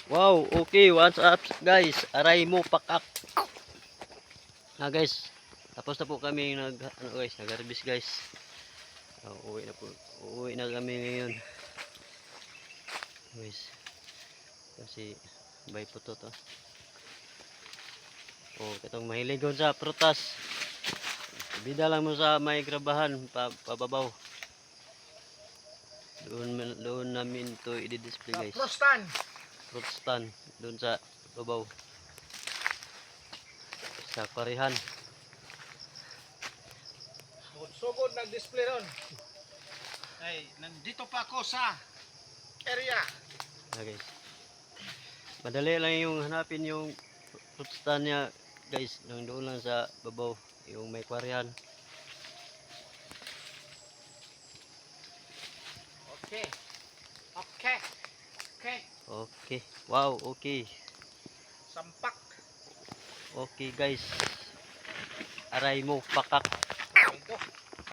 Wow, okay, what's up guys? Aray mo pakak. Na guys, tapos na po kami nag-harvest guys. Uuwi na po. Uuwi na kami ngayon. Guys. Kasi bay po to. Oh, katong mahilig ko sa prutas. Bida lang mo sa may grabahan pababaw. Doon namin to i-display guys. Fruit stand doon sa babaw. Sa parihan. Sugod nag-display ron. Ay, nandito pa ako sa area. Okay. Madali lang yung hanapin yung fruit stand niya guys. Doon lang sa babaw. Yung may parihan. Okay. Okay. Okay. Okay. Wow, okay. Sampak. Okay guys. Aray mo pakak.